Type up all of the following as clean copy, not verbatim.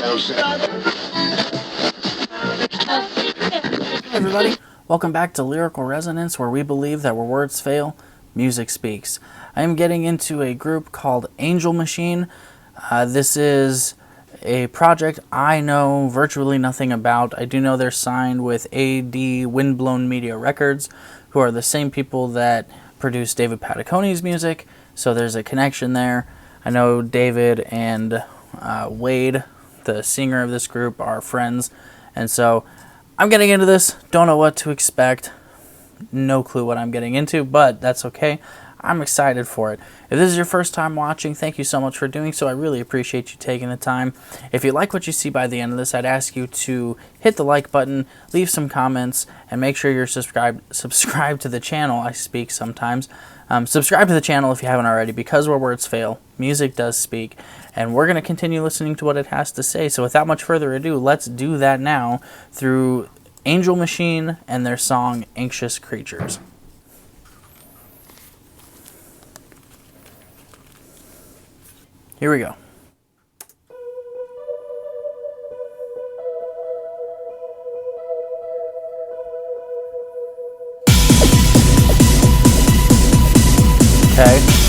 Hey everybody, welcome back to Lyrical Resonance, where we believe that where words fail, music speaks. I am getting into a group called Angel Machine. This is a project I know virtually nothing about. I do know they're signed with AD Windblown Media Records, who are the same people that produce David Patacone's music, so there's a connection there. I know David and Wade, the singer of this group, are friends, and so I'm getting into this, don't know what to expect, no clue what I'm getting into, but that's okay. I'm excited for it. If this is your first time watching, thank you so much for doing so. I really appreciate you taking the time. If you like what you see by the end of this, I'd ask you to hit the like button, leave some comments, and make sure you're subscribed to the channel. I speak sometimes. Subscribe to the channel if you haven't already, because where words fail, music does speak, and we're going to continue listening to what it has to say. So without much further ado, let's do that now through Angel Machine and their song Anxious Creatures. Here we go. Okay.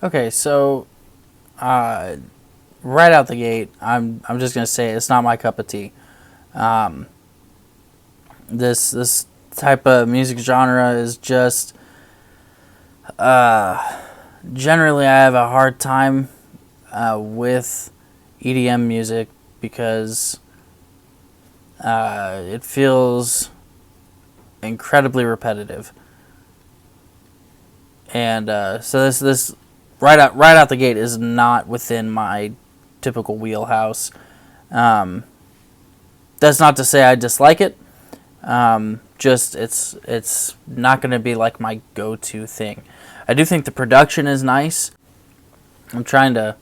Okay, so right out the gate, I'm just gonna say it's not my cup of tea. This type of music genre is just generally I have a hard time with EDM music because it feels incredibly repetitive, and so this right out the gate is not within my typical wheelhouse. That's not to say I dislike it. Just it's not going to be like my go-to thing. I do think the production is nice. I'm gonna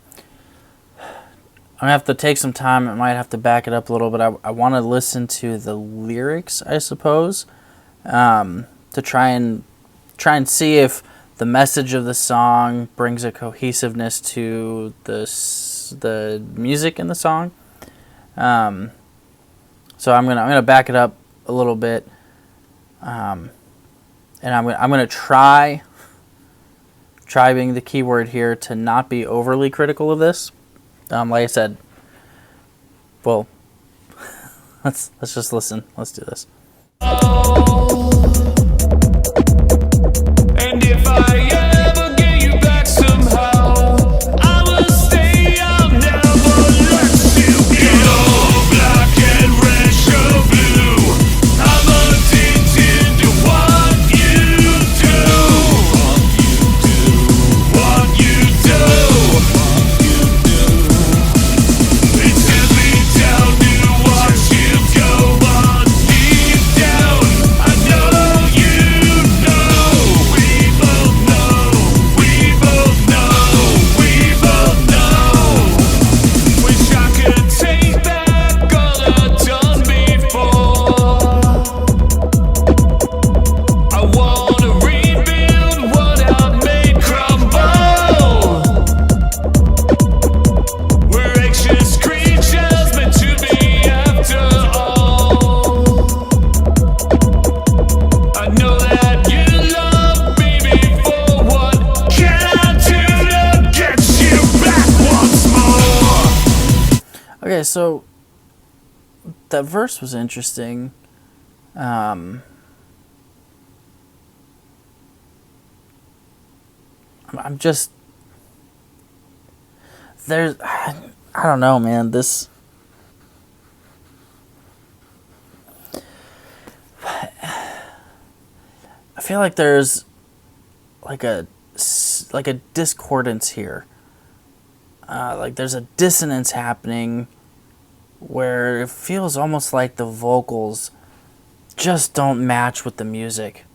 have to take some time. I might have to back it up a little, but I want to listen to the lyrics, I suppose, to try and see if the message of the song brings a cohesiveness to the music in the song. So I'm gonna back it up a little bit, and I'm gonna try being the key word here to not be overly critical of this. Like I said, well, let's just listen. Let's do this. And if I ever get you back somehow, I will stay, I'll never let you go. Black and red, show blue, I'm addicted to what you do. What you do. It sends me down to watch you go on deep down. I so that verse was interesting. I'm just there's I don't know, man. This I feel like there's like a discordance here. Like there's a dissonance happening where it feels almost like the vocals just don't match with the music.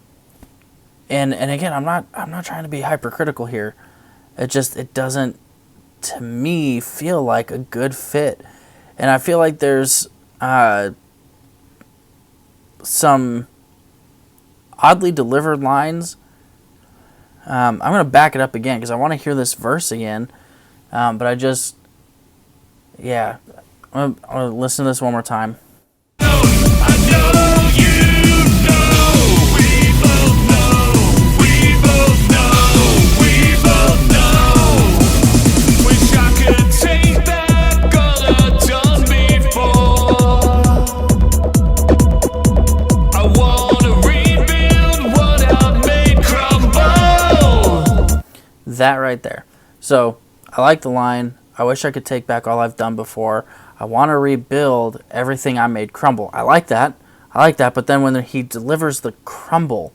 And again, I'm not trying to be hypercritical here. It doesn't, to me, feel like a good fit. And I feel like there's some oddly delivered lines. I'm going to back it up again because I want to hear this verse again. But I'm going to listen to this one more time. I know you know, we both know, we both know, we both know. Wish I could take back all I've done before. I wanna rebuild what I made crumble. That right there. So, I like the line, I wish I could take back all I've done before. I want to rebuild everything I made crumble. I like that. But then when he delivers the crumble,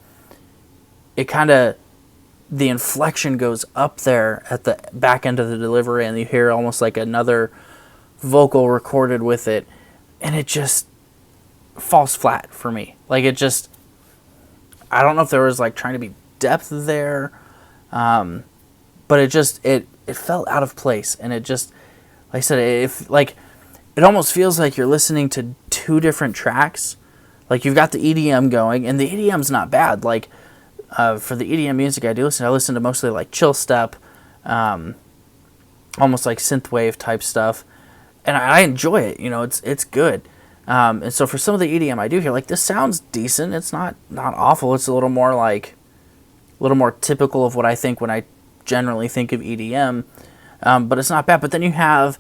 it kind of, the inflection goes up there at the back end of the delivery, and you hear almost like another vocal recorded with it, and it just falls flat for me. Like it just, I don't know if there was like trying to be depth there, but it felt out of place, and it just, like I said, it almost feels like you're listening to two different tracks. Like you've got the EDM going, and the EDM's not bad. Like for the EDM music I listen to mostly like chill step, almost like synthwave type stuff, and I enjoy it. You know, it's good. And so for some of the EDM I do hear, like this sounds decent. It's not awful. It's a little more typical of what I think when I generally think of EDM, but it's not bad. But then you have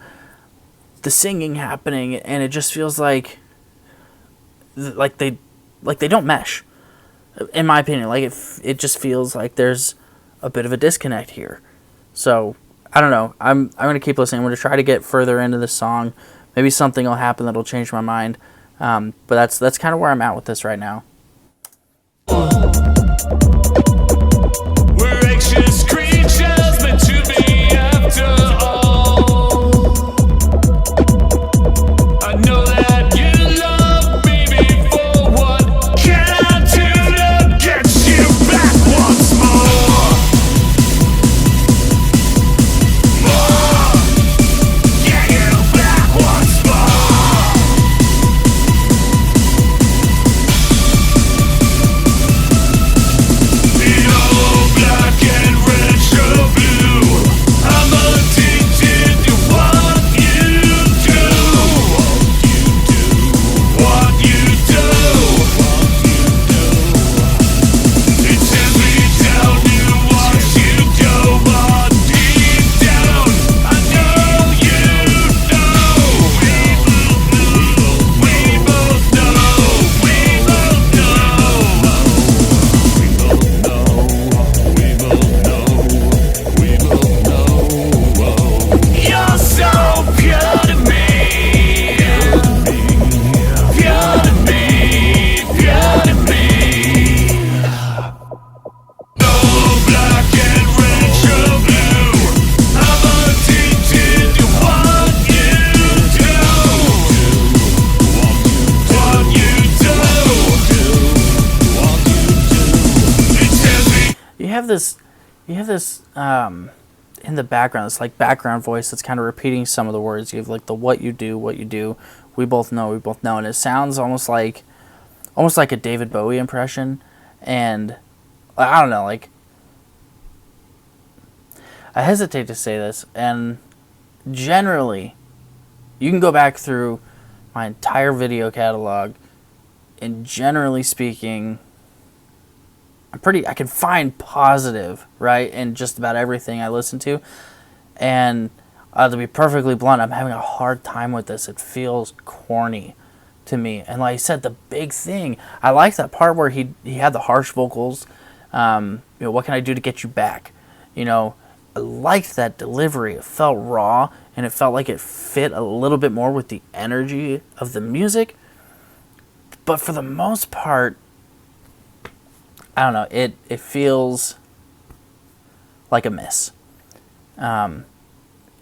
the singing happening, and it just feels like they don't mesh, in my opinion. Like it just feels like there's a bit of a disconnect here. So I don't know. I'm gonna keep listening. I'm gonna try to get further into this song. Maybe something will happen that'll change my mind. But that's kind of where I'm at with this right now. We're anxious creatures meant to be after all. I know that you love me before. What can I do to get you back once more? More, get you back once more. The old black and red show blue. I'm addicted to what you do. What you do. It sends me down to watch you go, but deep down I know you know. We both know. We both know. You're so pure to me. Pure to me. Pure to me. No black and red show blue. I'm addicted to what you do. What you do. It tells me. You have this in the background, it's like background voice that's kind of repeating some of the words. You have like the what you do, we both know, and it sounds almost like a David Bowie impression. And I don't know, like I hesitate to say this, and generally you can go back through my entire video catalog, and generally speaking, I can find positive, right, in just about everything I listen to. And To be perfectly blunt, I'm having a hard time with this. It feels corny to me. And like I said, the big thing, I like that part where he had the harsh vocals. What can I do to get you back? I liked that delivery. It felt raw, and it felt like it fit a little bit more with the energy of the music. But for the most part, I don't know. It feels like a miss.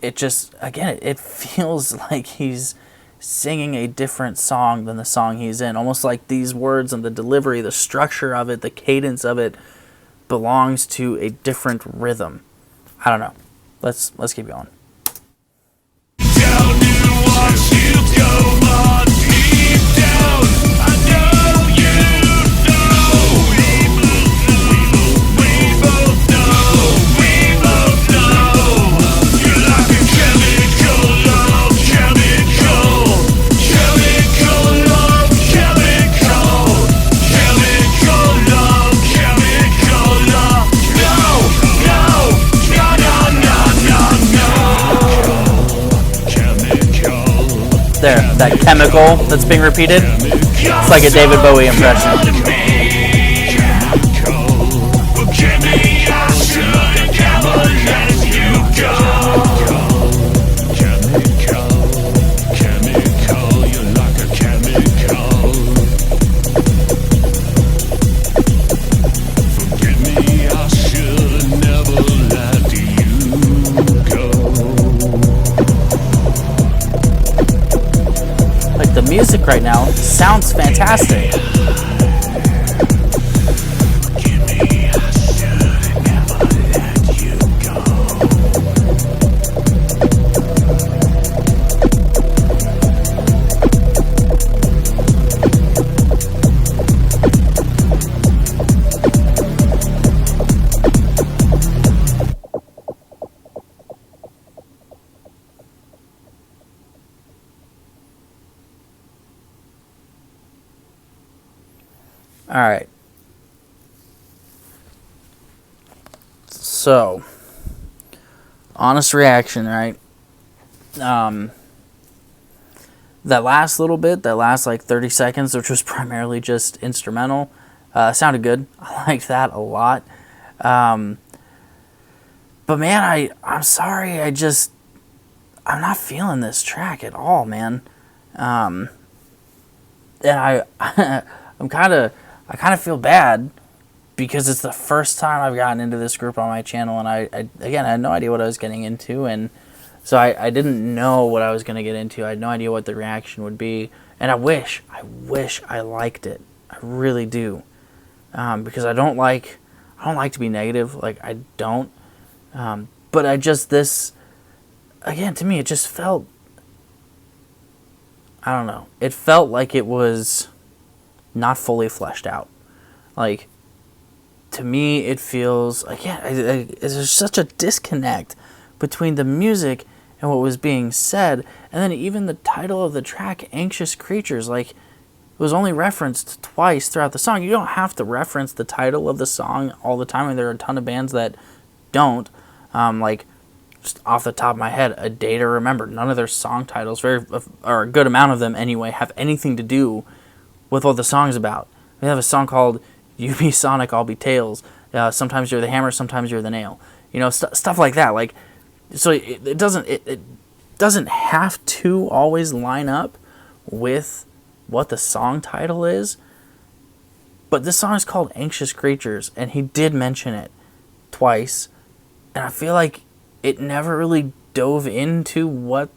It just, again, it feels like he's singing a different song than the song he's in. Almost like these words and the delivery, the structure of it, the cadence of it belongs to a different rhythm. I don't know. Let's keep going. Down to watch you go, but deep down, I know you know. We both know. You're like a chemical love, chemical love, chemical love, chemical love. There, that chemical that's being repeated. It's like a David Bowie impression. The music right now sounds fantastic. All right. So, honest reaction, right? That last little bit, that last like 30 seconds, which was primarily just instrumental, sounded good. I liked that a lot. But man, I'm sorry. I'm not feeling this track at all, man. And I kind of feel bad because it's the first time I've gotten into this group on my channel, and I had no idea what I was getting into, and so I didn't know what I was going to get into. I had no idea what the reaction would be, and I wish I liked it. I really do, because I don't like to be negative. Like, I don't, but this again, to me, it just felt, I don't know. It felt like it was not fully fleshed out. Like, to me, it feels like, there's such a disconnect between the music and what was being said. And then even the title of the track, Anxious Creatures, like, it was only referenced twice throughout the song. You don't have to reference the title of the song all the time, and there are a ton of bands that don't. Like, just off the top of my head, A Day to Remember, none of their song titles, or a good amount of them anyway, have anything to do with what the song's about. We have a song called You Be Sonic, I'll Be Tails. Sometimes you're the hammer, sometimes you're the nail. Stuff like that. Like, so it doesn't have to always line up with what the song title is. But this song is called Anxious Creatures, and he did mention it twice. And I feel like it never really dove into what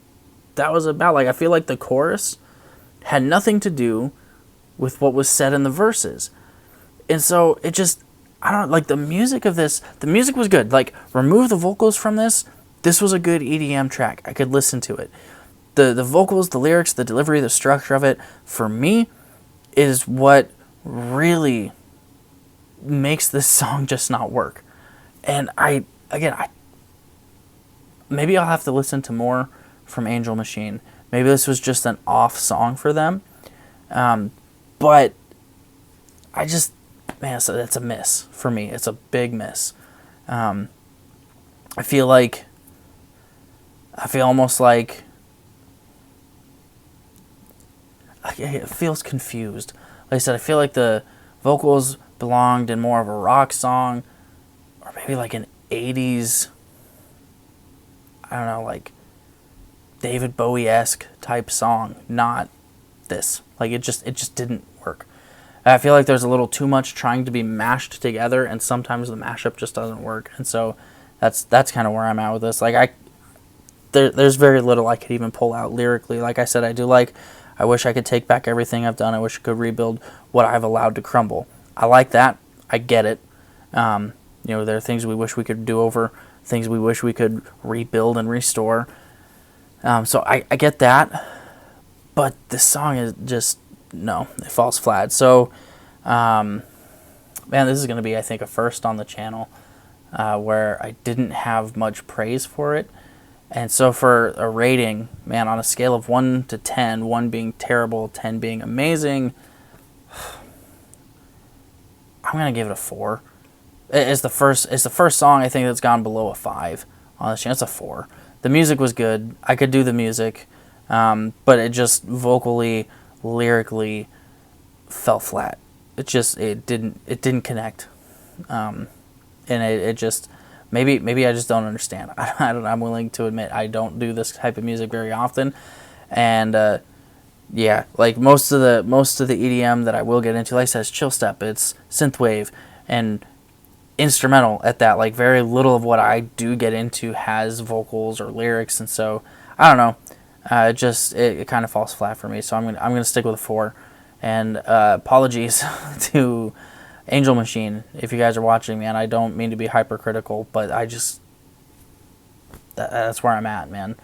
that was about. Like, I feel like the chorus had nothing to do with what was said in the verses. And so it just, I don't know, like, the music of this, the music was good. Like, remove the vocals from this was a good EDM track. I could listen to it. The vocals, the lyrics, the delivery, the structure of it, for me, is what really makes this song just not work. And maybe I'll have to listen to more from Angel Machine. Maybe this was just an off song for them. But so that's a miss for me. It's a big miss. I feel like I feel almost like it feels confused. Like I said, I feel like the vocals belonged in more of a rock song, or maybe like an 80s, I don't know, like David Bowie-esque type song, not this. Like it just didn't work. I feel like there's a little too much trying to be mashed together, and sometimes the mashup just doesn't work. And so that's kind of where I'm at with this. Like there's very little I could even pull out lyrically. Like I said, I wish I could take back everything I've done. I wish I could rebuild what I've allowed to crumble. I like that. I get it. There are things we wish we could do over, things we wish we could rebuild and restore. So I get that. But this song is just, no, it falls flat. So, man, this is going to be, I think, a first on the channel where I didn't have much praise for it. And so for a rating, man, on a scale of 1 to 10, 1 being terrible, 10 being amazing, I'm going to give it a 4. It's the first song I think that's gone below a 5 on this channel. It's a 4. The music was good. I could do the music, but it just vocally, lyrically fell flat. It didn't connect, and it just maybe I just don't understand. I'm willing to admit I don't do this type of music very often, and yeah, like most of the EDM that I will get into, like I said, is chill step. It's synthwave and instrumental at that. Like very little of what I do get into has vocals or lyrics, and so I don't know. It kind of falls flat for me. So I'm gonna stick with a 4. And apologies to Angel Machine if you guys are watching, man. I don't mean to be hypercritical, but that's where I'm at, man.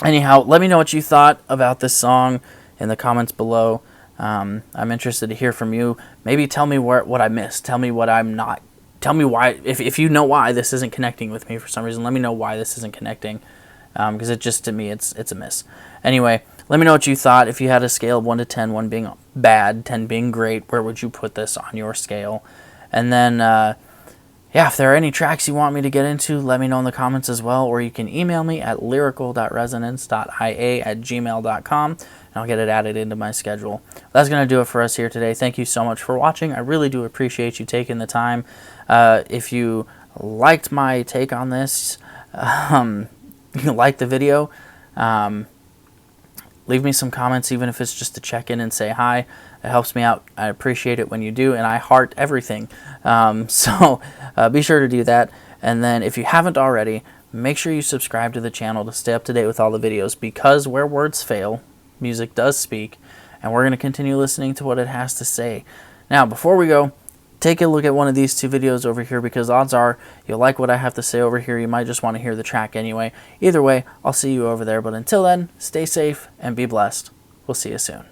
Anyhow, let me know what you thought about this song in the comments below. I'm interested to hear from you. Maybe tell me what I missed. Tell me what I'm not. Tell me why. If you know why this isn't connecting with me for some reason, let me know why this isn't connecting. Because it just, to me, it's a miss. Anyway, let me know what you thought. If you had a scale of 1 to 10, 1 being bad, 10 being great, where would you put this on your scale? And then, yeah, if there are any tracks you want me to get into, let me know in the comments as well, or you can email me at lyrical.resonance.ia@gmail.com, and I'll get it added into my schedule. That's going to do it for us here today. Thank you so much for watching. I really do appreciate you taking the time. If you liked my take on this, you like the video, leave me some comments, even if it's just to check in and say hi. It helps me out. I appreciate it when you do, and I heart everything. So be sure to do that. And then if you haven't already, make sure you subscribe to the channel to stay up to date with all the videos, because where words fail, music does speak, and we're going to continue listening to what it has to say. Now, before we go, take a look at one of these 2 videos over here, because odds are you'll like what I have to say over here. You might just want to hear the track anyway. Either way, I'll see you over there. But until then, stay safe and be blessed. We'll see you soon.